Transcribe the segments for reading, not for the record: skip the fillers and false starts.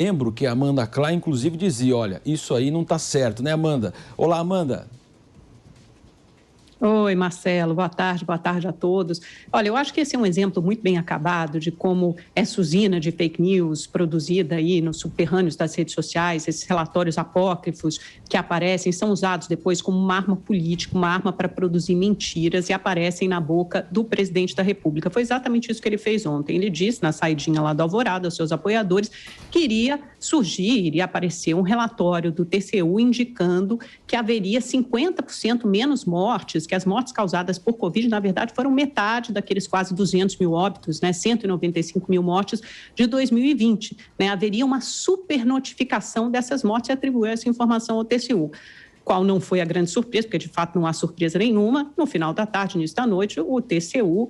Lembro que a Amanda Klein, inclusive, dizia, olha, isso aí não está certo, né, Amanda? Olá, Amanda. Oi, Marcelo, boa tarde a todos. Olha, eu acho que esse é um exemplo muito bem acabado de como essa usina de fake news produzida aí nos subterrâneos das redes sociais, esses relatórios apócrifos que aparecem, são usados depois como uma arma política, uma arma para produzir mentiras e aparecem na boca do presidente da República. Foi exatamente isso que ele fez ontem. Ele disse na saidinha lá do Alvorada aos seus apoiadores que iria aparecer um relatório do TCU indicando que haveria 50% menos mortes, que as mortes causadas por Covid, na verdade, foram metade daqueles quase 200 mil óbitos, né, 195 mil mortes de 2020. Né, haveria uma supernotificação dessas mortes e atribuiu essa informação ao TCU. Qual não foi a grande surpresa, porque de fato não há surpresa nenhuma. No final da tarde, início da noite, o TCU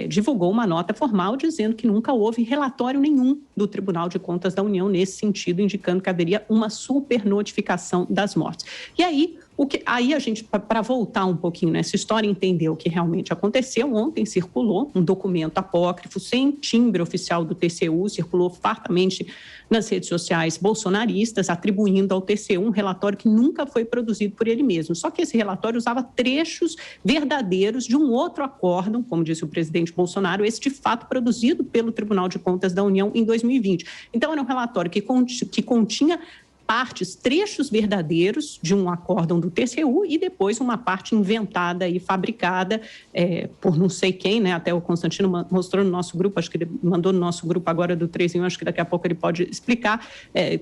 divulgou uma nota formal dizendo que nunca houve relatório nenhum do Tribunal de Contas da União nesse sentido, indicando que haveria uma supernotificação das mortes. E aí, aí a gente, para voltar um pouquinho nessa história, entender o que realmente aconteceu, ontem circulou um documento apócrifo sem timbre oficial do TCU, circulou fartamente nas redes sociais bolsonaristas, atribuindo ao TCU um relatório que nunca foi produzido por ele mesmo. Só que esse relatório usava trechos verdadeiros de um outro acórdão, como disse o presidente Bolsonaro, esse de fato produzido pelo Tribunal de Contas da União em 2020. Então, era um relatório que continha trechos verdadeiros de um acórdão do TCU e depois uma parte inventada e fabricada por não sei quem, né? Até o Constantino mostrou no nosso grupo, acho que ele mandou no nosso grupo agora do 3 em 1, acho que daqui a pouco ele pode explicar.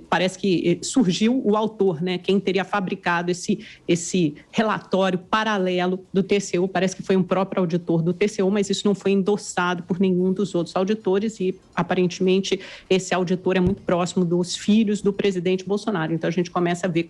Parece que surgiu o autor, né? Quem teria fabricado esse relatório paralelo do TCU, parece que foi um próprio auditor do TCU, mas isso não foi endossado por nenhum dos outros auditores e aparentemente esse auditor é muito próximo dos filhos do presidente Bolsonaro. Então, a gente começa a ver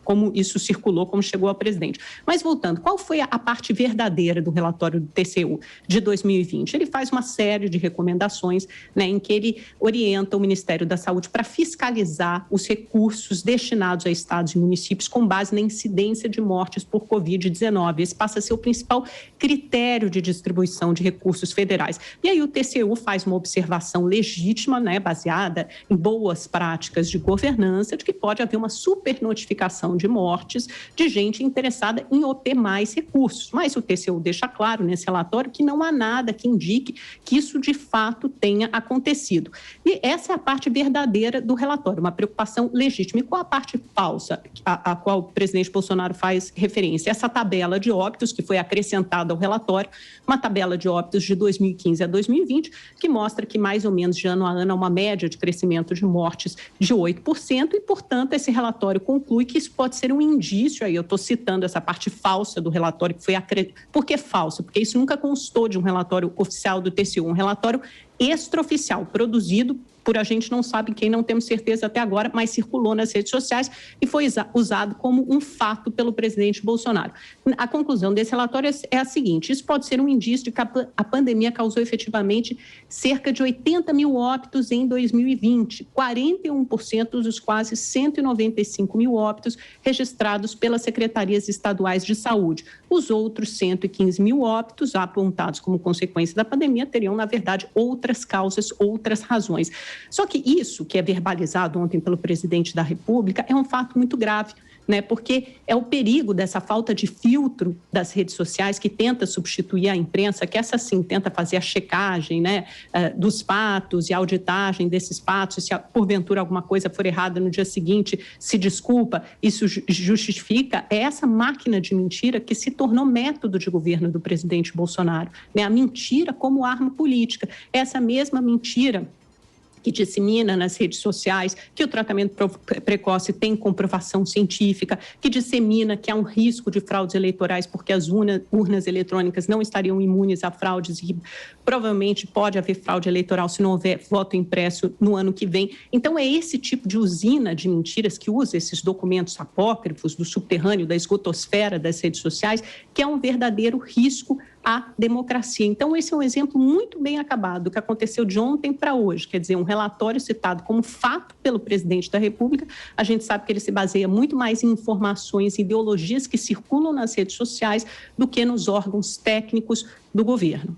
como isso circulou, como chegou ao presidente. Mas, voltando, qual foi a parte verdadeira do relatório do TCU de 2020? Ele faz uma série de recomendações, né, em que ele orienta o Ministério da Saúde para fiscalizar os recursos destinados a estados e municípios com base na incidência de mortes por Covid-19. Esse passa a ser o principal critério de distribuição de recursos federais. E aí o TCU faz uma observação legítima, né, baseada em boas práticas de governança, de que pode haver uma supernotificação de mortes de gente interessada em obter mais recursos. Mas o TCU deixa claro nesse relatório que não há nada que indique que isso de fato tenha acontecido. E essa é a parte verdadeira do relatório, uma preocupação legítima. E qual a parte falsa a qual o presidente Bolsonaro faz referência? Essa tabela de óbitos que foi acrescentada ao relatório, uma tabela de óbitos de 2015 a 2020, que mostra que mais ou menos de ano a ano há uma média de crescimento de mortes de 8% e, portanto, esse relatório conclui que isso pode ser um indício, aí eu estou citando essa parte falsa do relatório, que foi Por que falso? Porque isso nunca constou de um relatório oficial do TCU, um relatório extraoficial, produzido por a gente não sabe quem, não temos certeza até agora, mas circulou nas redes sociais e foi usado como um fato pelo presidente Bolsonaro. A conclusão desse relatório é a seguinte: isso pode ser um indício de que a pandemia causou efetivamente cerca de 80 mil óbitos em 2020, 41% dos quase 195 mil óbitos registrados pelas secretarias estaduais de saúde. Os outros 115 mil óbitos apontados como consequência da pandemia teriam, na verdade, outras causas, outras razões. Só que isso, que é verbalizado ontem pelo presidente da República, é um fato muito grave, né? Porque é o perigo dessa falta de filtro das redes sociais que tenta substituir a imprensa, que essa sim tenta fazer a checagem, né, dos fatos e a auditagem desses fatos, se porventura alguma coisa for errada no dia seguinte, se desculpa, isso justifica. É essa máquina de mentira que se tornou método de governo do presidente Bolsonaro, né? A mentira como arma política. Essa mesma mentira que dissemina nas redes sociais que o tratamento precoce tem comprovação científica, que dissemina que há um risco de fraudes eleitorais porque as urnas eletrônicas não estariam imunes a fraudes e provavelmente pode haver fraude eleitoral se não houver voto impresso no ano que vem. Então, é esse tipo de usina de mentiras que usa esses documentos apócrifos do subterrâneo, da esgotosfera das redes sociais, que é um verdadeiro risco à democracia. Então, esse é um exemplo muito bem acabado do que aconteceu de ontem para hoje, quer dizer, um relatório citado como fato pelo presidente da República. A gente sabe que ele se baseia muito mais em informações e ideologias que circulam nas redes sociais do que nos órgãos técnicos do governo.